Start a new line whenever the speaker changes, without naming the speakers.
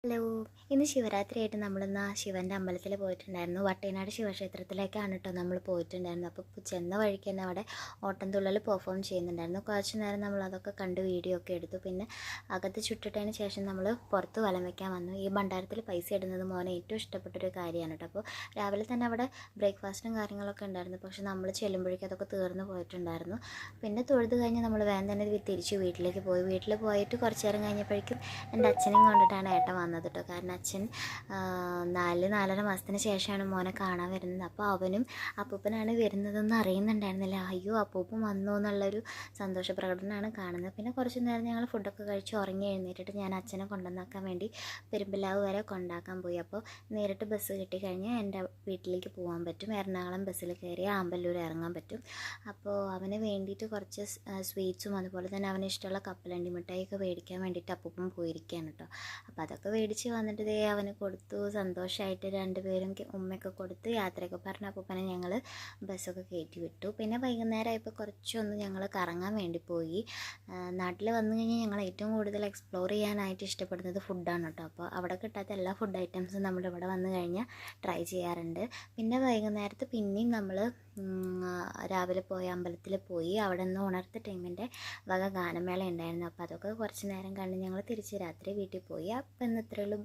Hello. ഇന്ന് ശിവരാത്രിയായിട്ട് നമ്മളിന്ന് ശിവൻ്റെ അമ്പലത്തിൽ പോയിട്ടുണ്ടായിരുന്നു. വട്ടേനാട് ശിവക്ഷേത്രത്തിലേക്കാണ് കേട്ടോ നമ്മൾ പോയിട്ടുണ്ടായിരുന്നത്. അപ്പോൾ ചെന്ന വഴിക്ക് തന്നെ അവിടെ ഓട്ടംതുള്ളൽ പെർഫോം ചെയ്യുന്നുണ്ടായിരുന്നു. കുറച്ച് നേരം നമ്മൾ അതൊക്കെ കണ്ട് വീഡിയോ ഒക്കെ എടുത്തു. പിന്നെ അകത്ത് ചുട്ടിട്ടതിന് ശേഷം നമ്മൾ പുറത്ത് വലം വയ്ക്കാൻ വന്നു. ഈ ഭണ്ഡാരത്തിൽ പൈസ ഇടുന്നത് മോനെ ഏറ്റവും ഇഷ്ടപ്പെട്ടൊരു കാര്യമാണ് കേട്ടോ. അപ്പോൾ രാവിലെ തന്നെ അവിടെ ബ്രേക്ക്ഫാസ്റ്റും കാര്യങ്ങളൊക്കെ ഉണ്ടായിരുന്നു. പക്ഷെ നമ്മൾ ചെല്ലുമ്പോഴേക്കും അതൊക്കെ തീർന്നു പോയിട്ടുണ്ടായിരുന്നു. പിന്നെ തൊഴുത് കഴിഞ്ഞ് നമ്മൾ വേഗം തന്നെ തിരിച്ച് വീട്ടിലേക്ക് പോയി. വീട്ടിൽ പോയിട്ട് കുറച്ച് നേരം കഴിഞ്ഞപ്പോഴേക്കും എൻ്റെ അച്ഛനെയും കൊണ്ടിട്ടാണ് ഏട്ടൻ വന്നത് കേട്ടോ. കാരണം അച്ഛൻ 4-4.5 മാസത്തിന് ശേഷമാണ് മോനെ കാണാൻ വരുന്നത്. അപ്പോൾ അവനും അപ്പൂപ്പനാണ് വരുന്നതെന്ന് അറിയുന്നുണ്ടായിരുന്നില്ല. അയ്യോ അപ്പൂപ്പൻ വന്നു എന്നുള്ളൊരു സന്തോഷ പ്രകടനമാണ് കാണുന്നത്. പിന്നെ കുറച്ച് നേരം ഞങ്ങൾ ഫുഡൊക്കെ കഴിച്ച് ഉറങ്ങി എഴുന്നേറ്റിട്ട് ഞാൻ അച്ഛനെ കൊണ്ടുവന്നാക്കാൻ വേണ്ടി പെരുമ്പിലാവ് വരെ കൊണ്ടാക്കാൻ പോയി. അപ്പോൾ നേരിട്ട് ബസ് കിട്ടിക്കഴിഞ്ഞാൽ എൻ്റെ വീട്ടിലേക്ക് പോകാൻ പറ്റും. എറണാകുളം ബസ്സിൽ കയറി ആമ്പല്ലൂർ ഇറങ്ങാൻ പറ്റും. അപ്പോൾ അവന് വേണ്ടിയിട്ട് കുറച്ച് സ്വീറ്റ്സും അതുപോലെ തന്നെ അവന് ഇഷ്ടമുള്ള കപ്പലണ്ടി മിഠായിയൊക്കെ മേടിക്കാൻ വേണ്ടിയിട്ട് അപ്പൂപ്പൻ പോയിരിക്കുകയാണ് കേട്ടോ. അപ്പോൾ അതൊക്കെ മേടിച്ച് വന്നിട്ട് ദേ അവന് കൊടുത്തു. സന്തോഷമായിട്ട് രണ്ടുപേരും ഉമ്മയൊക്കെ കൊടുത്ത് യാത്രയൊക്കെ പറഞ്ഞ അപ്പൂപ്പനെ ഞങ്ങൾ ബസ്സൊക്കെ കയറ്റി വിട്ടു. പിന്നെ വൈകുന്നേരമായപ്പോൾ കുറച്ചൊന്ന് ഞങ്ങൾ കറങ്ങാൻ വേണ്ടി പോയി. നാട്ടിൽ വന്നു കഴിഞ്ഞാൽ ഞങ്ങൾ ഏറ്റവും കൂടുതൽ എക്സ്പ്ലോർ ചെയ്യാനായിട്ട് ഇഷ്ടപ്പെടുന്നത് ഫുഡാണ് കേട്ടോ. അപ്പോൾ അവിടെ കിട്ടാത്ത എല്ലാ ഫുഡ് ഐറ്റംസും നമ്മൾ ഇവിടെ വന്നു കഴിഞ്ഞാൽ ട്രൈ ചെയ്യാറുണ്ട്. പിന്നെ വൈകുന്നേരത്ത് പിന്നെയും നമ്മൾ രാവിലെ പോയി അമ്പലത്തിൽ പോയി. അവിടെ നിന്ന് ഉണർത്ത് ടൈമിൻ്റെ വക ഗാനമേള ഉണ്ടായിരുന്നു. അപ്പോൾ അതൊക്കെ കുറച്ച് നേരം കണ്ട് ഞങ്ങൾ തിരിച്ച് രാത്രി വീട്ടിൽ പോയി. അപ്പം ഇന്ന് ഇത്രയുള്ളൂ.